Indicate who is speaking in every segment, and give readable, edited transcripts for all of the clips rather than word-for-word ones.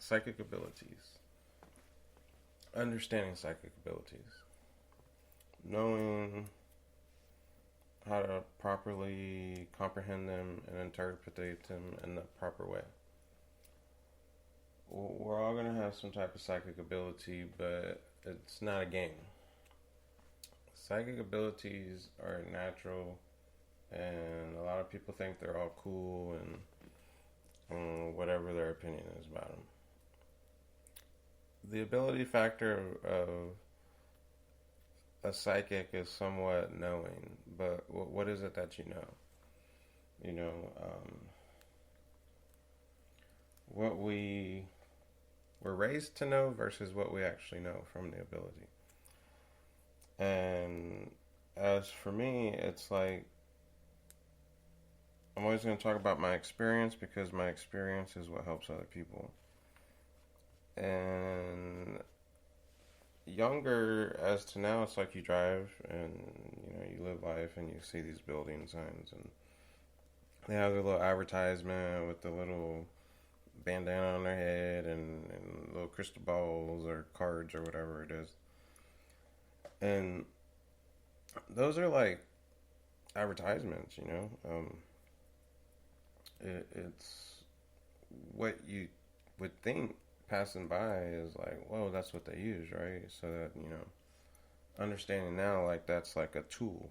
Speaker 1: psychic abilities, understanding psychic abilities, knowing how to properly comprehend them and interpret them in the proper way. We're all going to have some type of psychic ability, but it's not a game. Psychic abilities are natural, and a lot of people think they're all cool and whatever their opinion is about them. The ability factor of a psychic is somewhat knowing, but what is it that you know? You know, what we were raised to know versus what we actually know from the ability. And as for me, it's like I'm always going to talk about my experience because my experience is what helps other people. And younger as to now, it's like you drive and you live life and you see these building signs and they have their little advertisement with the little bandana on their head and little crystal balls or cards or whatever it is. And those are like advertisements, it's what you would think passing by is like, whoa, that's what they use, right? So that, understanding now, like, that's like a tool.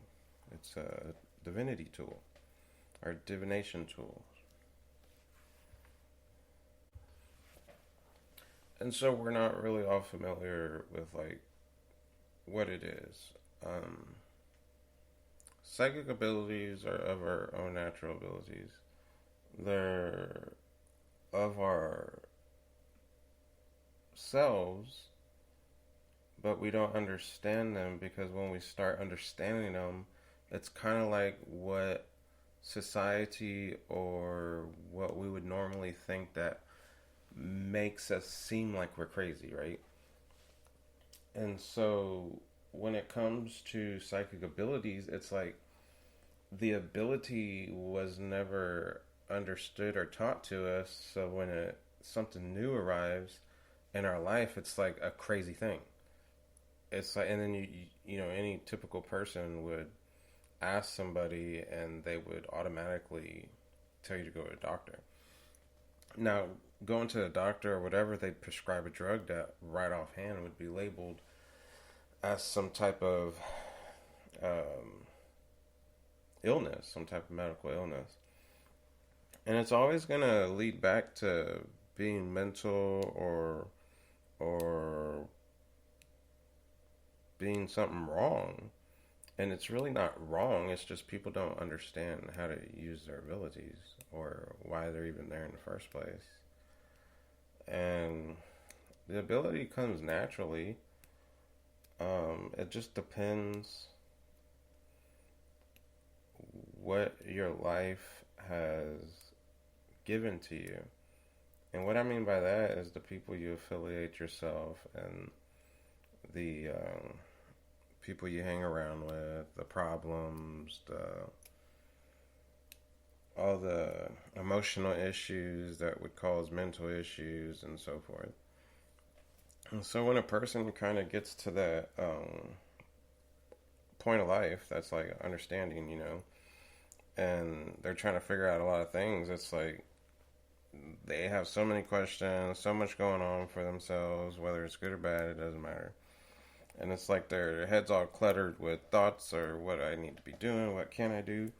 Speaker 1: It's a divinity tool or divination tool. And so we're not really all familiar with, like, what it is. Psychic abilities are of our own natural abilities. They're of our selves, but we don't understand them because when we start understanding them, it's kind of like what society or what we would normally think that makes us seem like we're crazy, right? And so when it comes to psychic abilities, it's like the ability was never understood or taught to us. So when something new arrives in our life, it's like a crazy thing. It's like, and then any typical person would ask somebody, and they would automatically tell you to go to a doctor. Now, going to the doctor or whatever, they'd prescribe a drug that right offhand would be labeled as some type of illness, some type of medical illness. And it's always going to lead back to being mental or being something wrong. And it's really not wrong. It's just people don't understand how to use their abilities or why they're even there in the first place. And the ability comes naturally. It just depends what your life has given to you. And what I mean by that is the people you affiliate yourself and the people you hang around with, the problems, all the emotional issues that would cause mental issues and so forth. And so when a person kind of gets to that point of life, that's like understanding, and they're trying to figure out a lot of things, it's like they have so many questions, so much going on for themselves, whether it's good or bad, it doesn't matter. And it's like their head's all cluttered with thoughts or what I need to be doing, what can I do,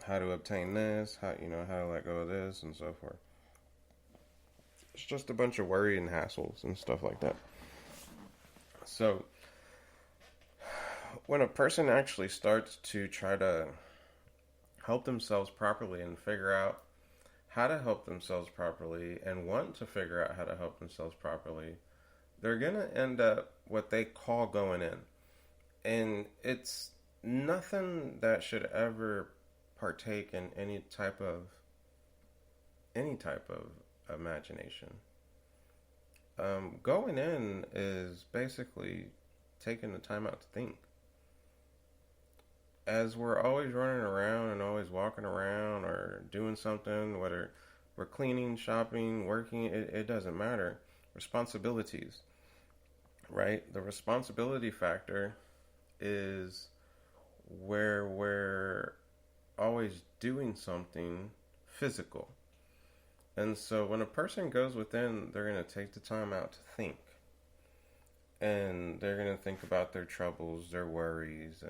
Speaker 1: how to obtain this, how to let go of this, and so forth. It's just a bunch of worry and hassles and stuff like that. So when a person actually starts to try to help themselves properly and figure out how to help themselves properly and want to figure out how to help themselves properly, they're going to end up what they call going in. And it's nothing that should ever partake in any type of imagination. Going in is basically taking the time out to think. As we're always running around and always walking around or doing something, whether we're cleaning, shopping, working, it doesn't matter. Responsibilities, right? The responsibility factor is where we're always doing something physical. And so when a person goes within, they're going to take the time out to think. And they're going to think about their troubles, their worries,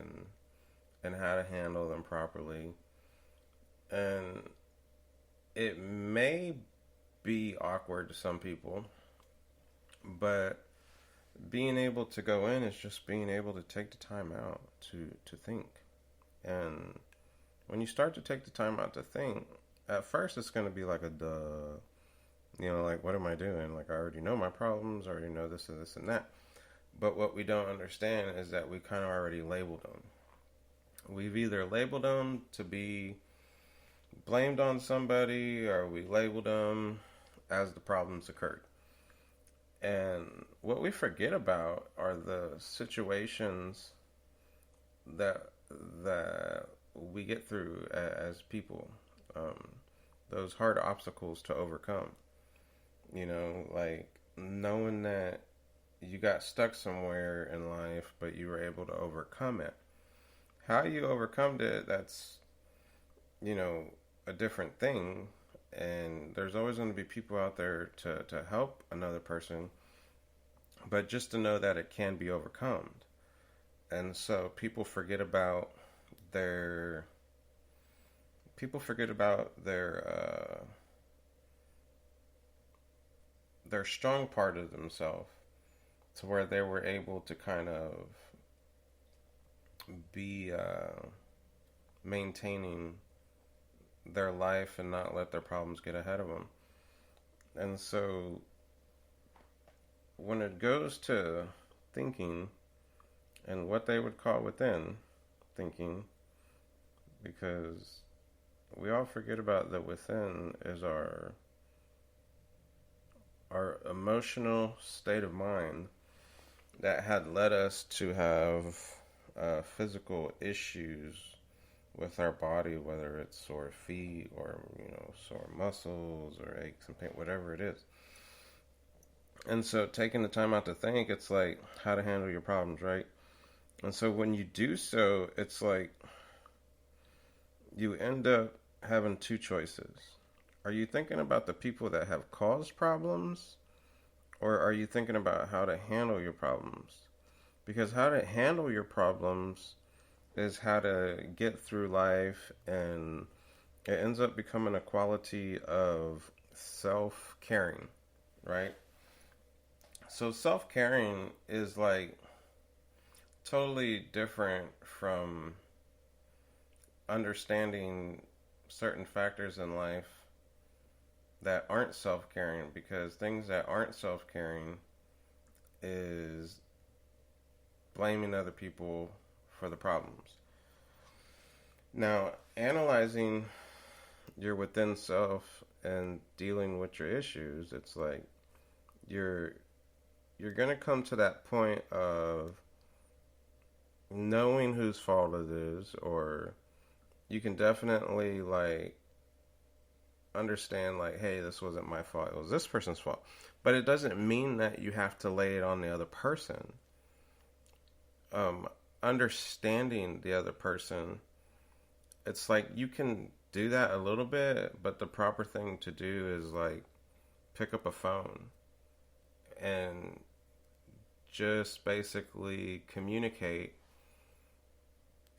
Speaker 1: and how to handle them properly. And it may be awkward to some people, but being able to go in is just being able to take the time out to think. And when you start to take the time out to think, at first it's going to be like a duh. Like, what am I doing? Like, I already know my problems, I already know this and this and that. But what we don't understand is that we kind of already labeled them. We've either labeled them to be blamed on somebody, or we labeled them as the problems occurred. And what we forget about are the situations that we get through as people. Those hard obstacles to overcome. Like knowing that you got stuck somewhere in life, but you were able to overcome it. How you overcome it, that's, a different thing. And there's always going to be people out there to help another person, but just to know that it can be overcome. And so their people forget about their strong part of themselves, to where they were able to kind of be maintaining their life and not let their problems get ahead of them. And so when it goes to thinking and what they would call within thinking, because we all forget about that within is our emotional state of mind that had led us to have physical issues with our body, whether it's sore feet or sore muscles or aches and pain, whatever it is. And so taking the time out to think, it's like how to handle your problems, right? And so when you do so, it's like you end up having two choices. Are you thinking about the people that have caused problems, or are you thinking about how to handle your problems? Because how to handle your problems is how to get through life, and it ends up becoming a quality of self-caring, right? So self-caring is like totally different from understanding certain factors in life that aren't self-caring, because things that aren't self-caring is blaming other people for the problems. Now, analyzing your within self and dealing with your issues, it's like you're going to come to that point of knowing whose fault it is, or you can definitely like understand like, hey, this wasn't my fault, it was this person's fault. But it doesn't mean that you have to lay it on the other person. Understanding the other person, it's like you can do that a little bit, but the proper thing to do is like pick up a phone and just basically communicate.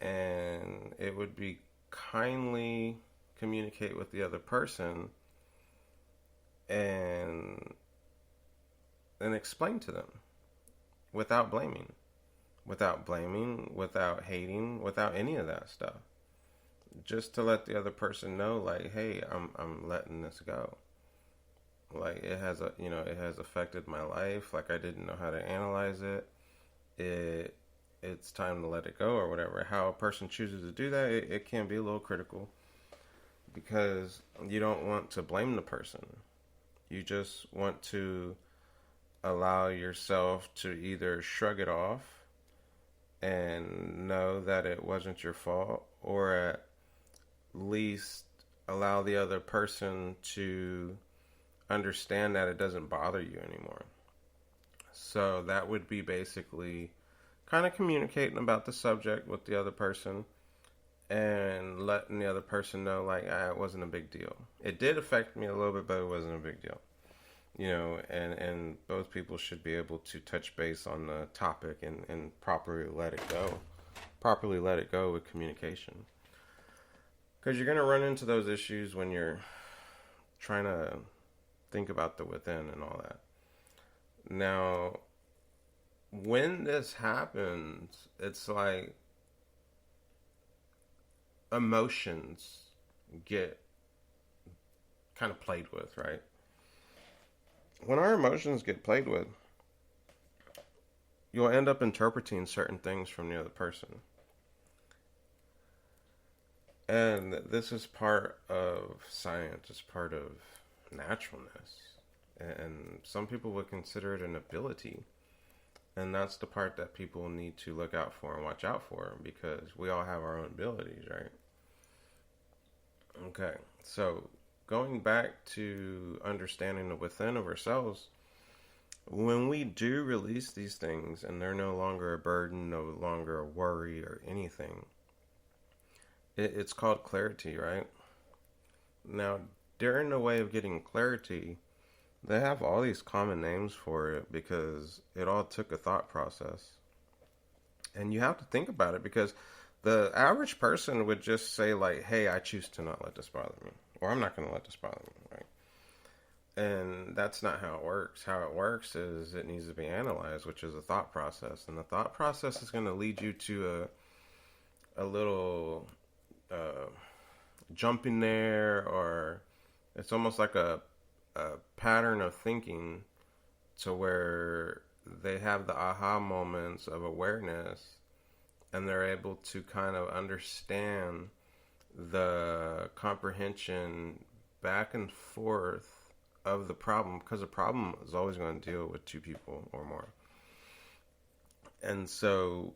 Speaker 1: And it would be kindly communicate with the other person and explain to them without blaming, without hating, without any of that stuff. Just to let the other person know, like, hey, I'm letting this go. Like, it has affected my life. Like, I didn't know how to analyze it. It's time to let it go, or whatever. How a person chooses to do that, it can be a little critical, because you don't want to blame the person. You just want to allow yourself to either shrug it off and know that it wasn't your fault, or at least allow the other person to understand that it doesn't bother you anymore. So that would be basically kind of communicating about the subject with the other person and letting the other person know, like, it wasn't a big deal. It did affect me a little bit, but it wasn't a big deal. And both people should be able to touch base on the topic and properly let it go. Properly let it go with communication. Because you're going to run into those issues when you're trying to think about the within and all that. Now, when this happens, it's like emotions get kind of played with, right? When our emotions get played with, you'll end up interpreting certain things from the other person. And this is part of science, it's part of naturalness. And some people would consider it an ability. And that's the part that people need to look out for and watch out for, because we all have our own abilities, right? Okay, so going back to understanding the within of ourselves, when we do release these things and they're no longer a burden, no longer a worry or anything, it's called clarity, right? Now, during the way of getting clarity, they have all these common names for it because it all took a thought process. And you have to think about it, because the average person would just say, like, hey, I choose to not let this bother me, or I'm not going to let this bother me, right? And that's not how it works. How it works is it needs to be analyzed, which is a thought process. And the thought process is going to lead you to a little jump in there, or it's almost like a pattern of thinking to where they have the aha moments of awareness, and they're able to kind of understand the comprehension back and forth of the problem, because a problem is always going to deal with two people or more. And so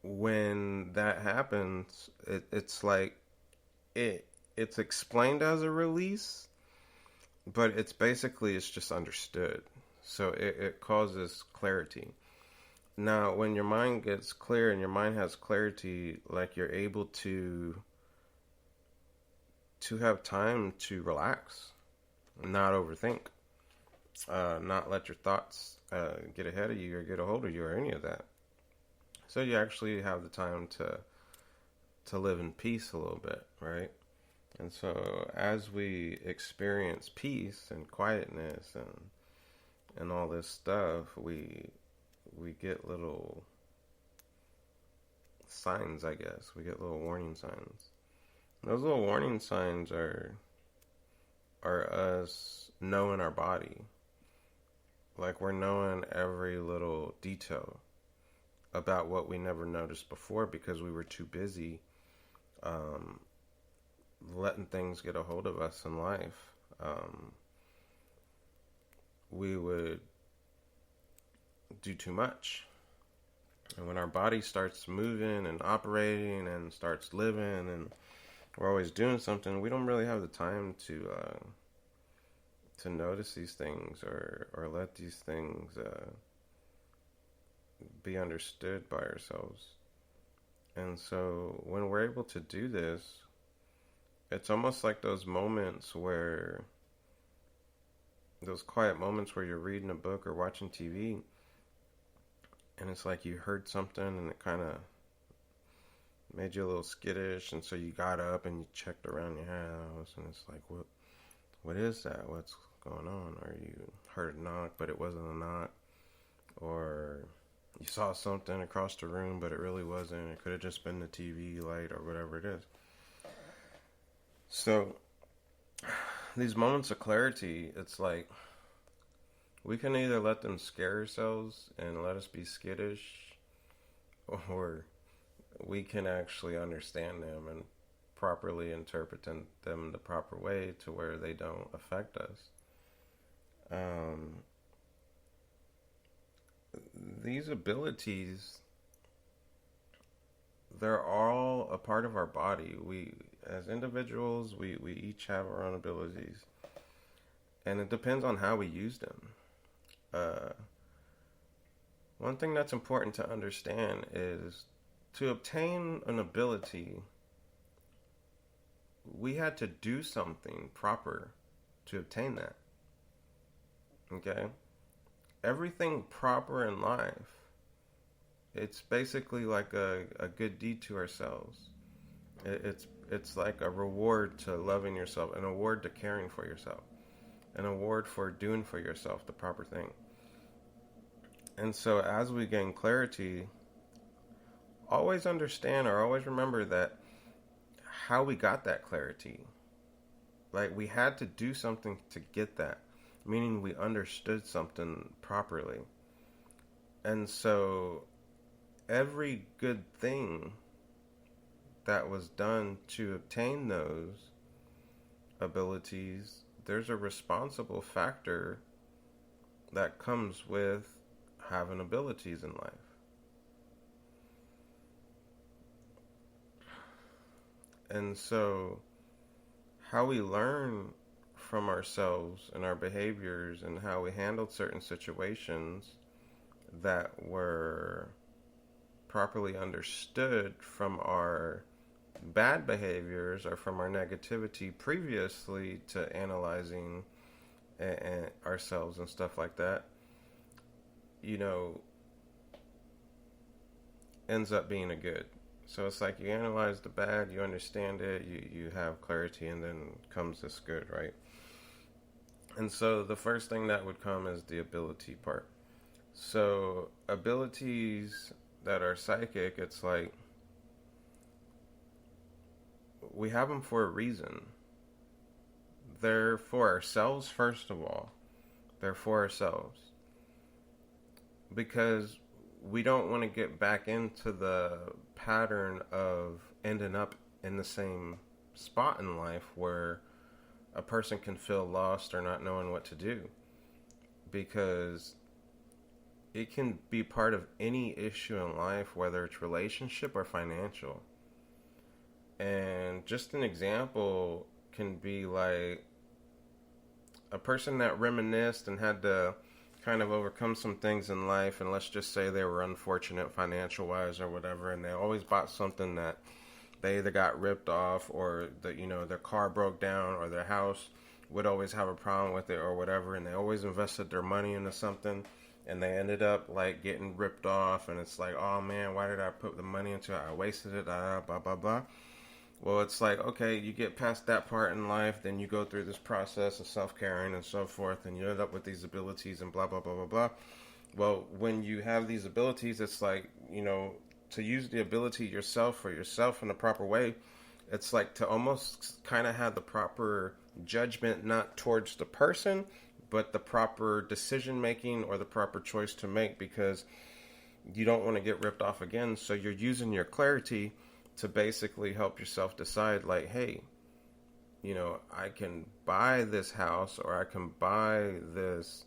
Speaker 1: when that happens, it's like it's explained as a release, but it's just understood. So it causes clarity. Now, when your mind gets clear and your mind has clarity, like, you're able to have time to relax, not overthink, not let your thoughts get ahead of you or get a hold of you or any of that. So you actually have the time to live in peace a little bit, right? And so as we experience peace and quietness and all this stuff, we get little signs, I guess. We get little warning signs. Those little warning signs are us knowing our body. Like, we're knowing every little detail about what we never noticed before because we were too busy letting things get a hold of us in life. We would do too much. And when our body starts moving and operating and starts living and we're always doing something, we don't really have the time to notice these things or let these things be understood by ourselves. And so when we're able to do this, it's almost like those quiet moments where you're reading a book or watching TV, and it's like you heard something and it kind of made you a little skittish, and so you got up and you checked around your house, and it's like, what is that? What's going on? Or you heard a knock, but it wasn't a knock, or you saw something across the room, but it really wasn't. It could have just been the TV light or whatever it is. So these moments of clarity, it's like we can either let them scare ourselves and let us be skittish, or we can actually understand them and properly interpret them the proper way to where they don't affect us. These abilities, they're all a part of our body. as individuals, we each have our own abilities, and it depends on how we use them. Uh, One thing that's important to understand is to obtain an ability, we had to do something proper to obtain that. Okay? Everything proper in life, it's basically like a good deed to ourselves. It's like a reward to loving yourself, an award to caring for yourself, an award for doing for yourself the proper thing. And so as we gain clarity, always understand or always remember that how we got that clarity. Like we had to do something to get that, meaning we understood something properly. And so every good thing that was done to obtain those abilities, there's a responsible factor that comes with having abilities in life. And so how we learn from ourselves and our behaviors and how we handled certain situations that were properly understood from our bad behaviors or from our negativity previously to analyzing ourselves and stuff like that, you know, ends up being a good. So it's like you analyze the bad, you understand it, you have clarity, and then comes this good, right? And so the first thing that would come is the ability part. So abilities that are psychic, it's like we have them for a reason. They're for ourselves, first of all. They're for ourselves. Because we don't want to get back into the pattern of ending up in the same spot in life where a person can feel lost or not knowing what to do. Because it can be part of any issue in life, whether it's relationship or financial. And just an example can be like a person that reminisced and had to kind of overcome some things in life, and let's just say they were unfortunate financial wise or whatever, and they always bought something that they either got ripped off or their car broke down or their house would always have a problem with it or whatever, and they always invested their money into something and they ended up like getting ripped off, and it's like, oh man, why did I put the money into it? I wasted it, blah blah blah. Well, it's like, okay, you get past that part in life, then you go through this process of self-caring and so forth, and you end up with these abilities and blah, blah, blah, blah, blah. Well, when you have these abilities, it's like, to use the ability yourself for yourself in the proper way, it's like to almost kind of have the proper judgment, not towards the person, but the proper decision-making or the proper choice to make, because you don't want to get ripped off again, so you're using your clarity to basically help yourself decide, like, hey, I can buy this house, or I can buy this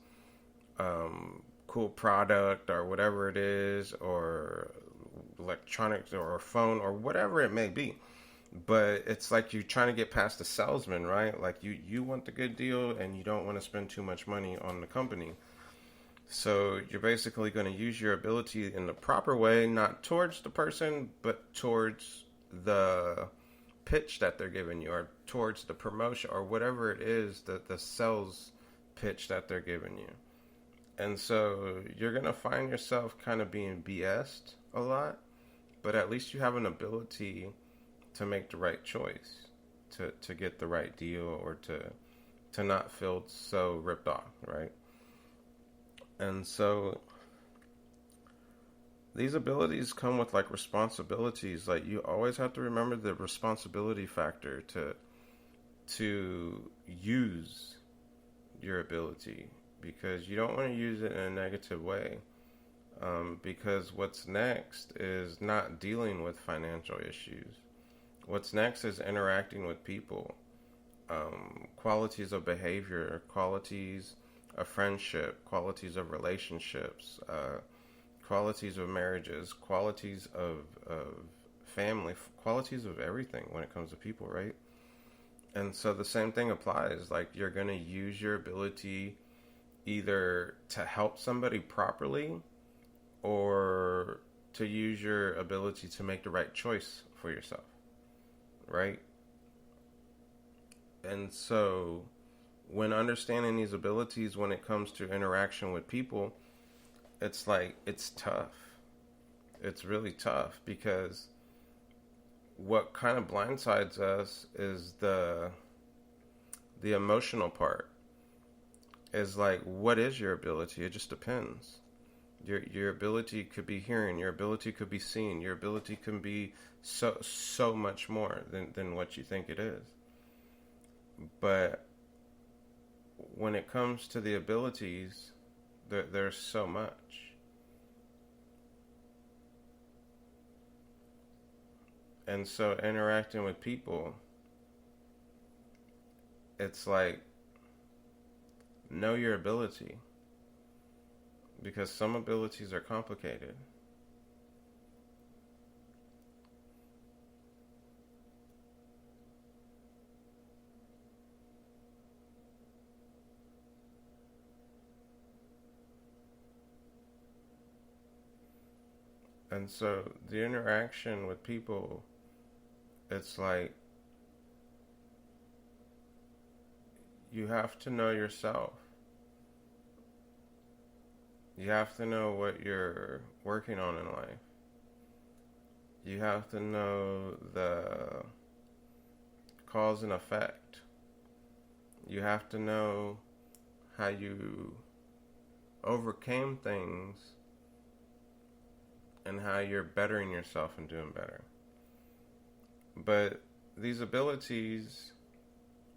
Speaker 1: cool product or whatever it is, or electronics or a phone or whatever it may be. But it's like you're trying to get past the salesman, right? Like you want the good deal and you don't want to spend too much money on the company. So you're basically going to use your ability in the proper way, not towards the person, but towards the pitch that they're giving you, or towards the promotion, or whatever it is, the sales pitch that they're giving you. And so you're going to find yourself kind of being BS'd a lot, but at least you have an ability to make the right choice, to get the right deal, or to not feel so ripped off, right? And so these abilities come with like responsibilities. Like you always have to remember the responsibility factor to use your ability, because you don't want to use it in a negative way. Because what's next is not dealing with financial issues. What's next is interacting with people. Qualities of behavior, qualities of friendship, qualities of relationships, qualities of marriages, qualities of family, qualities of everything when it comes to people, right? And so the same thing applies. Like, you're going to use your ability either to help somebody properly or to use your ability to make the right choice for yourself, right? And so when understanding these abilities when it comes to interaction with people, it's like, it's tough. It's really tough because what kind of blindsides us is the emotional part. Is like, what is your ability? It just depends. Your ability could be hearing, your ability could be seeing, your ability can be so much more than what you think it is. But when it comes to the abilities, there's so much. And so interacting with people, it's like, know your ability, because some abilities are complicated. And so the interaction with people, it's like, you have to know yourself. You have to know what you're working on in life. You have to know the cause and effect. You have to know how you overcame things and how you're bettering yourself and doing better. But these abilities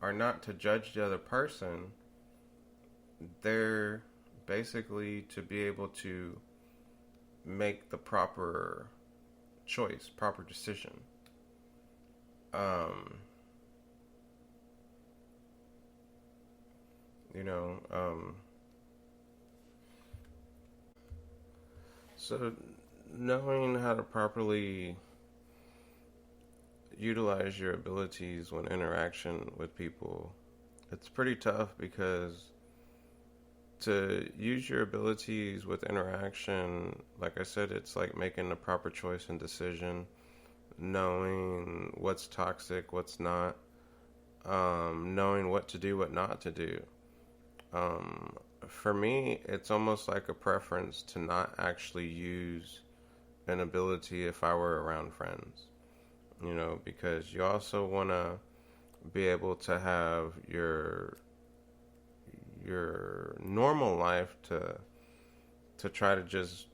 Speaker 1: are not to judge the other person. They're basically to be able to make the proper choice, proper decision. Um, you know, so knowing how to properly utilize your abilities when interaction with people, it's pretty tough because to use your abilities with interaction, like I said, it's like making the proper choice and decision, knowing what's toxic, what's not, knowing what to do, what not to do. Um, for me, it's almost like a preference to not actually use an ability if I were around friends, because you also want to be able to have your normal life to try to just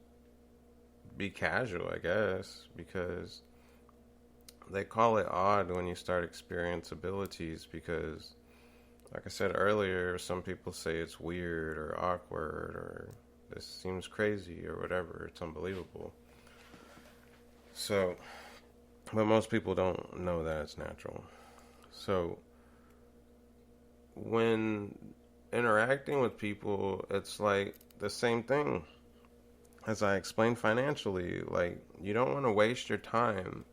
Speaker 1: be casual, I guess, because they call it odd when you start experience abilities because, like I said earlier, some people say it's weird or awkward or this seems crazy or whatever. It's unbelievable. So, but most people don't know that it's natural. So, when interacting with people, it's like the same thing as I explained financially. Like, you don't want to waste your time.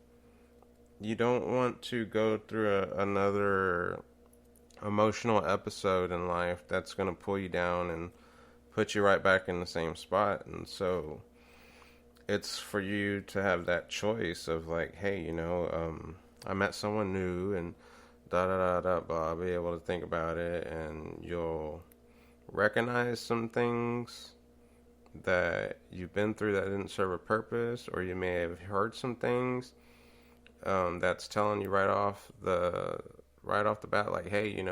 Speaker 1: You don't want to go through another emotional episode in life that's going to pull you down and put you right back in the same spot. And so it's for you to have that choice of like, hey, I met someone new and da da da da blah. I'll be able to think about it, and you'll recognize some things that you've been through that didn't serve a purpose, or you may have heard some things that's telling you right off the bat, like, hey,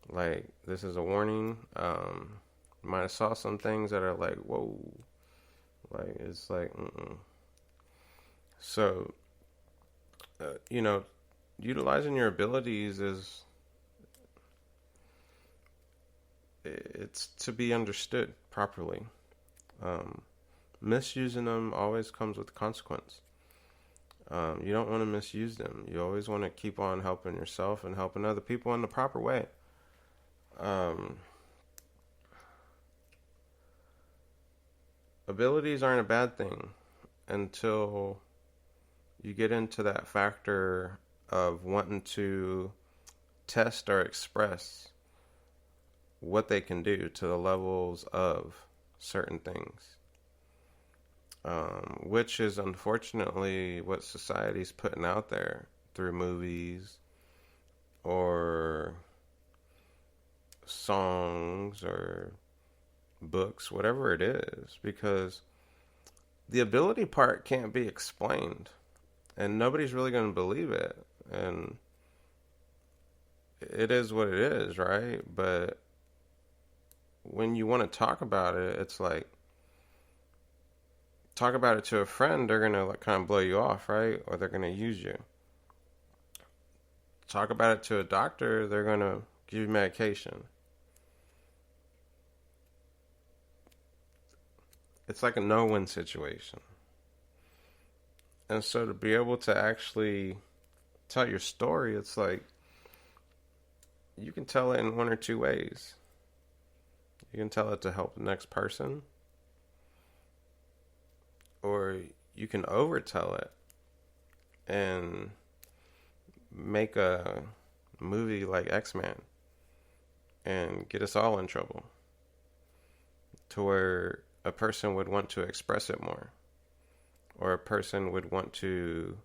Speaker 1: like, this is a warning. You might have saw some things that are like, whoa, like, it's like, mm-mm. So, utilizing your abilities it's to be understood properly. Misusing them always comes with consequence. You don't want to misuse them. You always want to keep on helping yourself and helping other people in the proper way. Abilities aren't a bad thing until you get into that factor of wanting to test or express what they can do to the levels of certain things, which is unfortunately what society's putting out there through movies or songs or books, whatever it is, because the ability part can't be explained and nobody's really going to believe it. And it is what it is, right? But when you want to talk about it, it's like, talk about it to a friend, they're going to like kind of blow you off, right? Or they're going to use you. Talk about it to a doctor, they're going to give you medication. It's like a no-win situation. And so to be able to actually tell your story, it's like you can tell it in one or two ways. You can tell it to help the next person, or you can overtell it and make a movie like X-Men and get us all in trouble to where a person would want to express it more, or a person would want to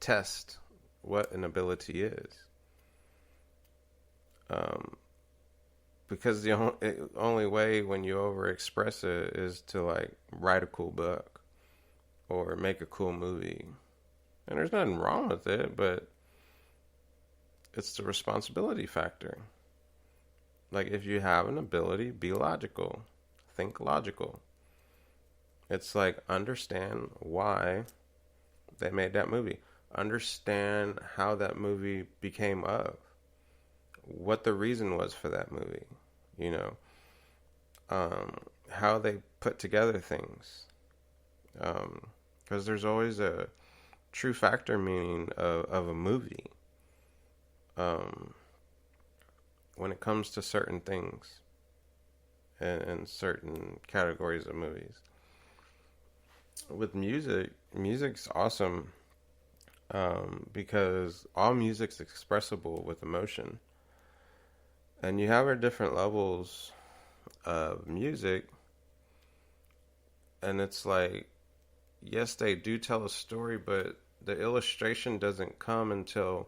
Speaker 1: test what an ability is. Because the only way when you overexpress it is to like write a cool book or make a cool movie. And there's nothing wrong with it, but it's the responsibility factor. Like if you have an ability, be logical. Think logical. It's like understand why they made that movie. Understand how that movie became of. What the reason was for that movie, you know, how they put together things, because there's always a true factor meaning of a movie when it comes to certain things and certain categories of movies. With music's awesome because all music's expressible with emotion. And you have our different levels of music, and it's like, yes, they do tell a story, but the illustration doesn't come until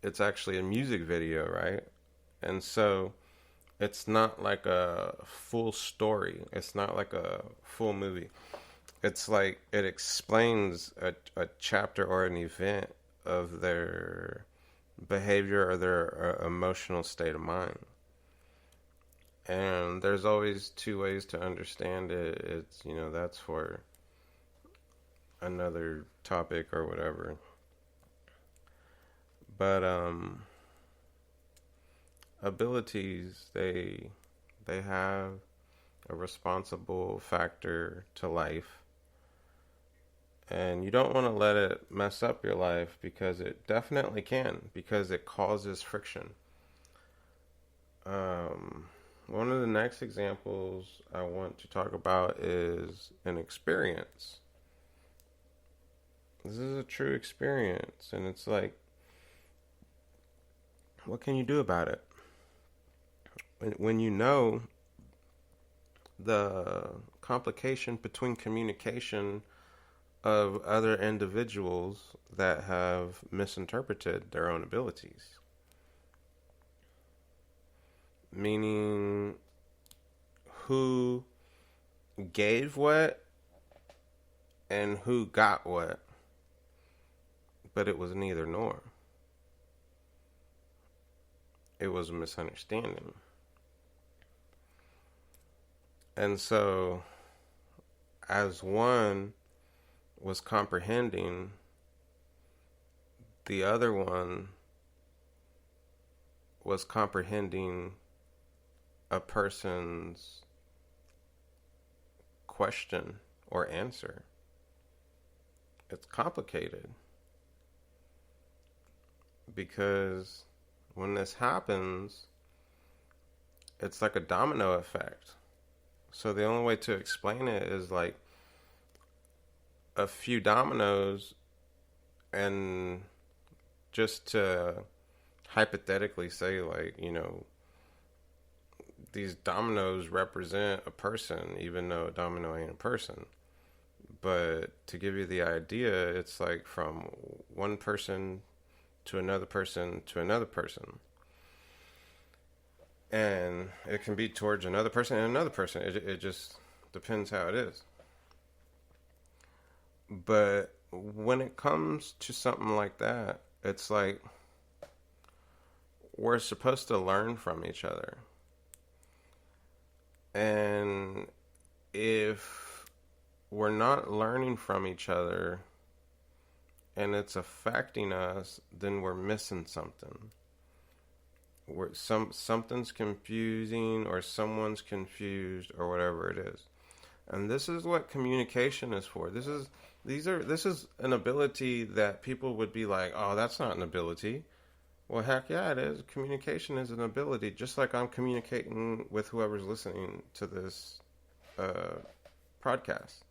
Speaker 1: it's actually a music video, right? And so it's not like a full story. It's not like a full movie. It's like it explains a chapter or an event of their behavior or their emotional state of mind. And there's always two ways to understand it. It's, you know, that's for another topic or whatever. But abilities, they have a responsible factor to life. And you don't want to let it mess up your life, because it definitely can, because it causes friction. One of the next examples I want to talk about is an experience. This is a true experience, and it's like, what can you do about it? When you know the complication between communication of other individuals that have misinterpreted their own abilities. Meaning, who gave what and who got what, but it was neither nor. It was a misunderstanding. And so, as one was comprehending, the other one was comprehending a person's question or answer. It's complicated because when this happens, it's like a domino effect. So the only way to explain it is like a few dominoes And just to hypothetically say, like, these dominoes represent a person, even though a domino ain't a person. But to give you the idea, it's like from one person to another person to another person. And it can be towards another person and another person. It just depends how it is. But when it comes to something like that, it's like we're supposed to learn from each other. And if we're not learning from each other and it's affecting us, then we're missing something. Something's confusing, or someone's confused, or whatever it is. And this is what communication is for. This is an ability that people would be like, "Oh, that's not an ability." Well, heck yeah, it is. Communication is an ability, just like I'm communicating with whoever's listening to this uh, podcast.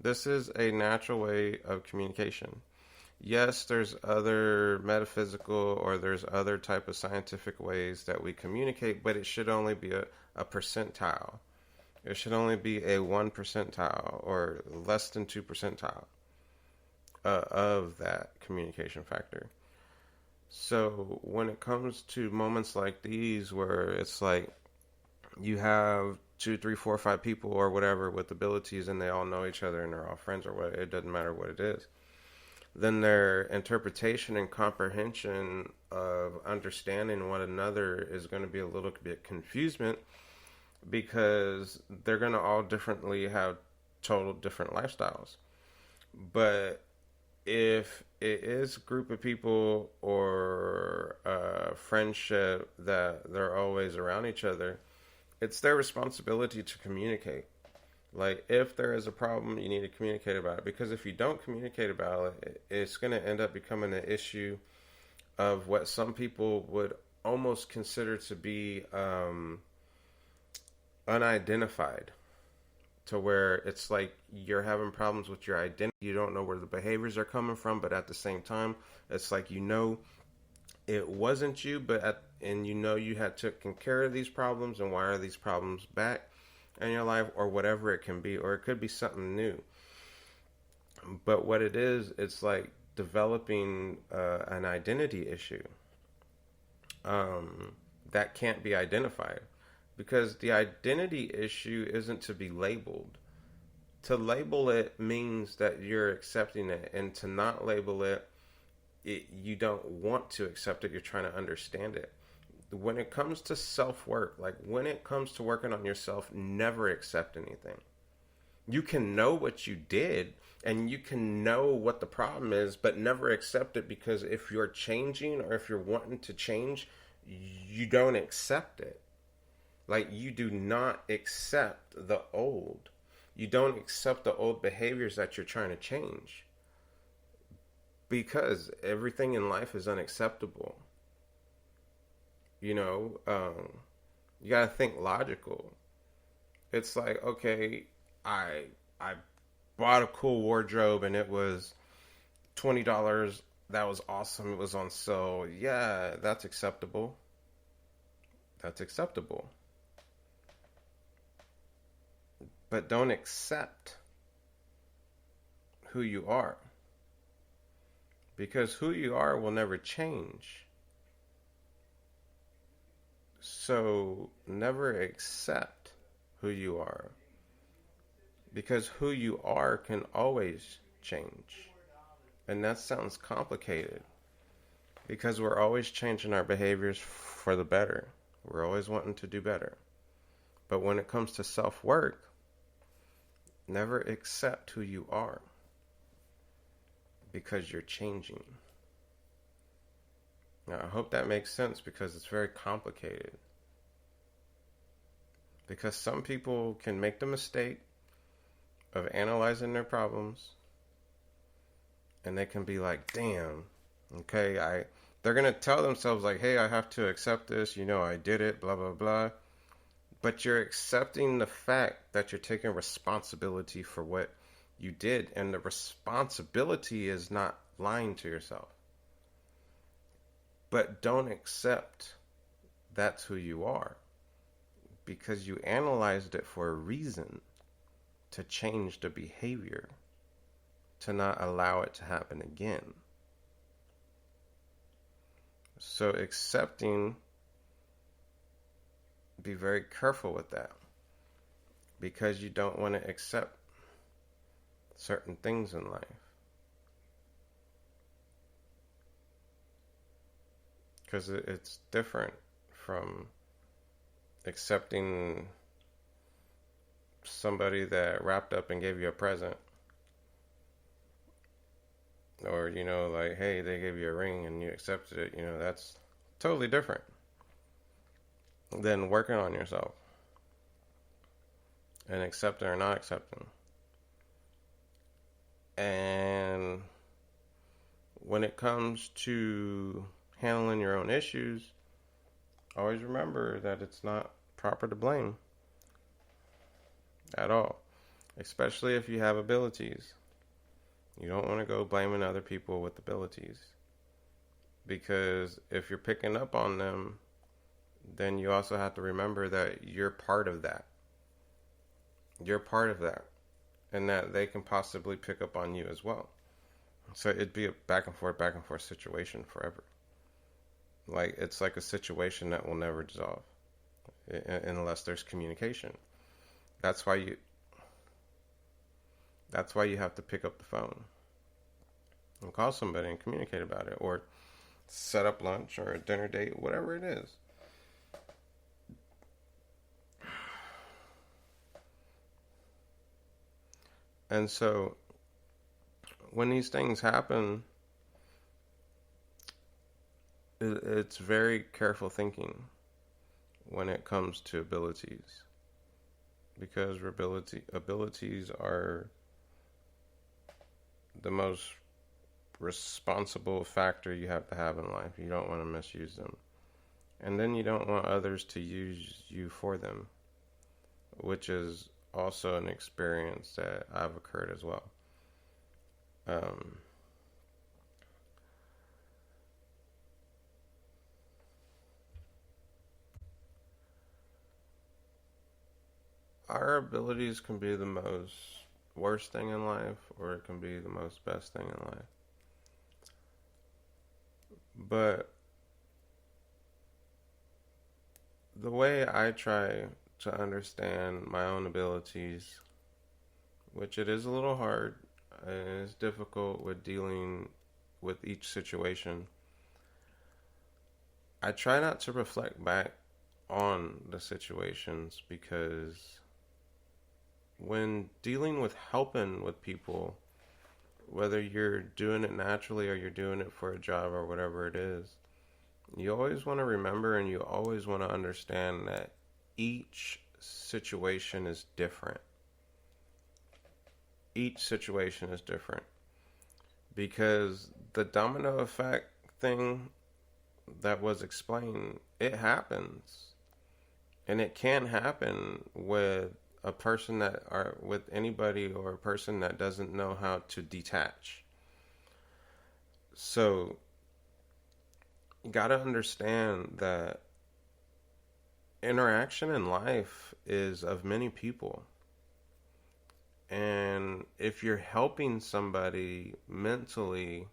Speaker 1: This is a natural way of communication. Yes, there's other metaphysical or there's other type of scientific ways that we communicate, but it should only be a percentile. It should only be a 1 percentile or less than 2 percentile of that communication factor. So when it comes to moments like these where it's like you have two, three, four, five people or whatever with abilities and they all know each other and they're all friends or what, it doesn't matter what it is, then their interpretation and comprehension of understanding one another is going to be a little bit confusement, because they're going to all differently have total different lifestyles. But if it is a group of people or a friendship that they're always around each other, it's their responsibility to communicate. Like, if there is a problem, you need to communicate about it. Because if you don't communicate about it, it's going to end up becoming an issue of what some people would almost consider to be unidentified. To where it's like you're having problems with your identity. You don't know where the behaviors are coming from, but at the same time, it's like it wasn't you, and you had taken care of these problems, and why are these problems back in your life, or whatever it can be, or it could be something new. But what it is, it's like developing an identity issue that can't be identified, because the identity issue isn't to be labeled. To label it means that you're accepting it, and to not label it, you don't want to accept it. You're trying to understand it. When it comes to self-work, like when it comes to working on yourself, never accept anything. You can know what you did and you can know what the problem is, but never accept it, because if you're changing or if you're wanting to change, you don't accept it. Like, you do not accept the old. You don't accept the old behaviors that you're trying to change, because everything in life is unacceptable. You got to think logical. It's like, okay, I bought a cool wardrobe and it was $20. That was awesome. It was on sale. Yeah, that's acceptable. That's acceptable. But don't accept who you are, because who you are will never change. So never accept who you are, because who you are can always change. And that sounds complicated, because we're always changing our behaviors for the better. We're always wanting to do better. But when it comes to self-work, never accept who you are, because you're changing. Now, I hope that makes sense, because it's very complicated. Because some people can make the mistake of analyzing their problems, and they can be like, damn, okay, they're going to tell themselves like, hey, I have to accept this, I did it, blah, blah, blah. But you're accepting the fact that you're taking responsibility for what you did. And the responsibility is not lying to yourself. But don't accept that's who you are, because you analyzed it for a reason, to change the behavior, to not allow it to happen again. So accepting, be very careful with that, because you don't want to accept certain things in life. Because it's different from accepting somebody that wrapped up and gave you a present. Or, like, hey, they gave you a ring and you accepted it. That's totally different than working on yourself and accepting or not accepting. And when it comes to handling your own issues, always remember that it's not proper to blame at all, especially if you have abilities. You don't want to go blaming other people with abilities, because if you're picking up on them, then you also have to remember that you're part of that. You're part of that, and that they can possibly pick up on you as well. So it'd be a back and forth situation forever. Like, it's like a situation that will never dissolve unless there's communication. That's why you have to pick up the phone and call somebody and communicate about it, or set up lunch or a dinner date, whatever it is. And so when these things happen, it's very careful thinking when it comes to abilities, because abilities are the most responsible factor you have to have in life. You don't want to misuse them, and then you don't want others to use you for them, which is also an experience that I've occurred as well. Our abilities can be the most worst thing in life, or it can be the most best thing in life. But the way I try to understand my own abilities, which it is a little hard, and it's difficult with dealing with each situation, I try not to reflect back on the situations, because when dealing with helping with people, whether you're doing it naturally or you're doing it for a job or whatever it is, you always want to remember and you always want to understand that each situation is different. Each situation is different, because the domino effect thing that was explained, it happens, and it can happen with a person that, or with anybody, or a person that doesn't know how to detach. So you got to understand that interaction in life is of many people. And if you're helping somebody mentally,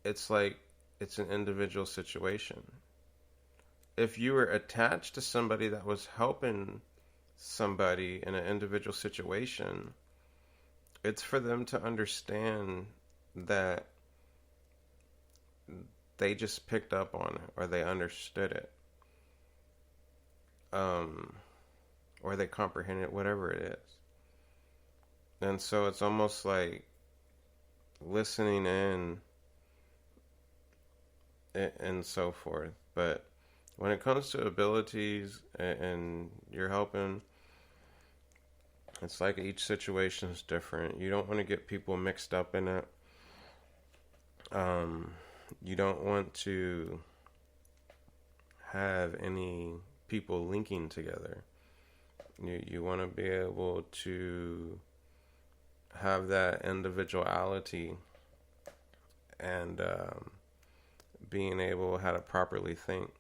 Speaker 1: it's like it's an individual situation. If you were attached to somebody that was helping somebody in an individual situation, it's for them to understand that they just picked up on it, or they understood it, or they comprehended it, whatever it is. And so it's almost like listening in and so forth. But when it comes to abilities and you're helping, it's like each situation is different. You don't want to get people mixed up in it. You don't want to have any people linking together. You want to be able to have that individuality and being able how to properly think,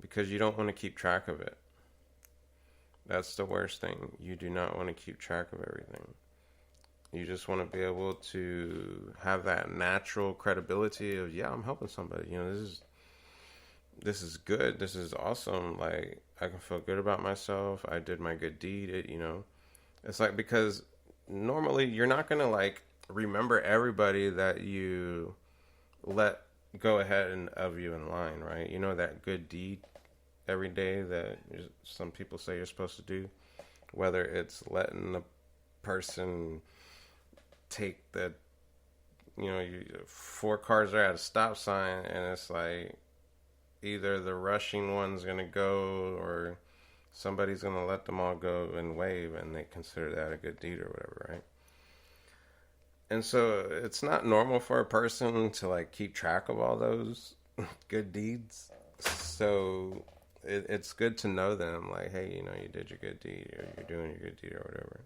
Speaker 1: because you don't want to keep track of it. That's the worst thing. You do not want to keep track of everything. You just want to be able to have that natural credibility of, yeah, I'm helping somebody. This is good. This is awesome. Like, I can feel good about myself. I did my good deed. It's like, because normally you're not gonna like remember everybody that you let go ahead of you in line, right? That good deed every day that some people say you're supposed to do, whether it's letting the person take four cars are at a stop sign, and it's like either the rushing one's gonna go or somebody's gonna let them all go and wave, and they consider that a good deed or whatever, right? And so it's not normal for a person to like keep track of all those good deeds. So it's good to know them, like, hey, you did your good deed, or you're doing your good deed or whatever.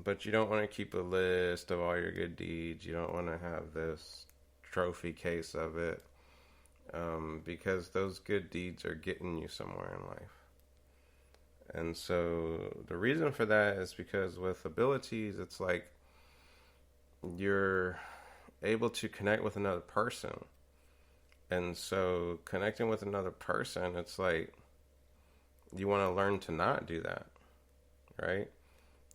Speaker 1: But you don't want to keep a list of all your good deeds. You don't want to have this trophy case of it, because those good deeds are getting you somewhere in life. And so the reason for that is because with abilities, it's like you're able to connect with another person. And so connecting with another person, it's like you want to learn to not do that, right?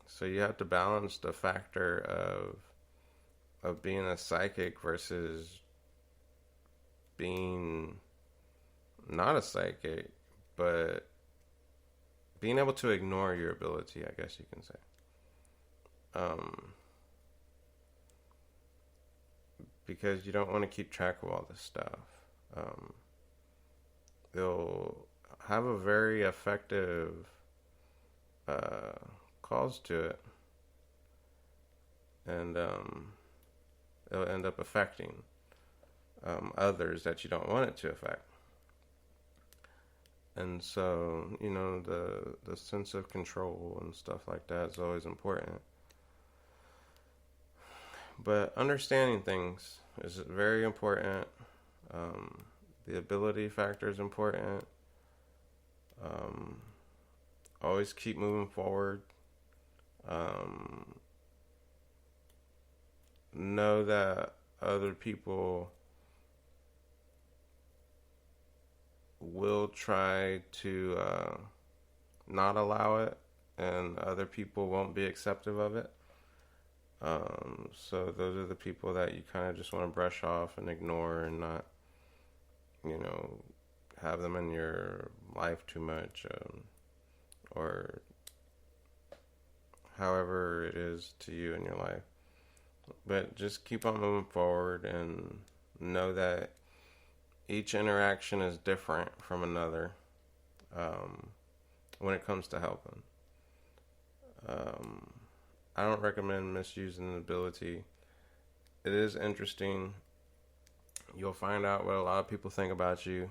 Speaker 1: So you have to balance the factor of being a psychic versus being not a psychic, but being able to ignore your ability, I guess you can say. Because you don't want to keep track of all this stuff. They'll have a very effective cause to it, and it'll end up affecting others that you don't want it to affect. And so, the sense of control and stuff like that is always important. But understanding things is very important. The ability factor is important. Always keep moving forward. Know that other people will try to not allow it, and other people won't be acceptive of it. So those are the people that you kind of just want to brush off and ignore and not, have them in your life too much, or however it is to you in your life. But just keep on moving forward and know that each interaction is different from another, when it comes to helping. I don't recommend misusing the ability. It is interesting. You'll find out what a lot of people think about you.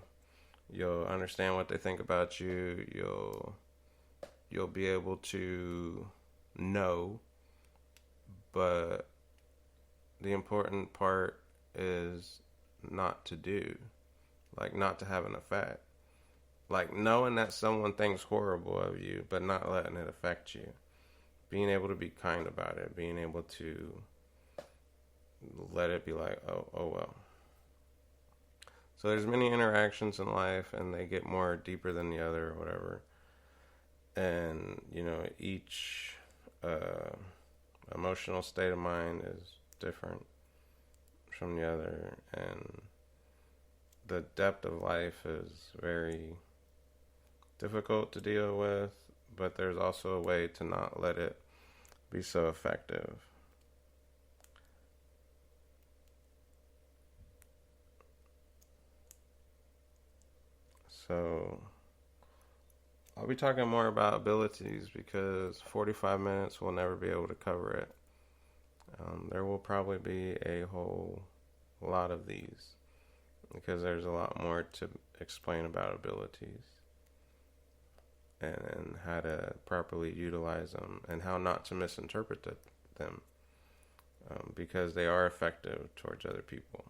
Speaker 1: You'll understand what they think about you. You'll be able to know. But the important part is not to do. Like, not to have an effect. Like, knowing that someone thinks horrible of you, but not letting it affect you. Being able to be kind about it. Being able to let it be like, oh well. So there's many interactions in life, and they get more deeper than the other or whatever. And, each emotional state of mind is different from the other. And the depth of life is very difficult to deal with, but there's also a way to not let it be so effective. So I'll be talking more about abilities because 45 minutes will never be able to cover it. There will probably be a whole lot of these because there's a lot more to explain about abilities. and how to properly utilize them and how not to misinterpret them because they are effective towards other people.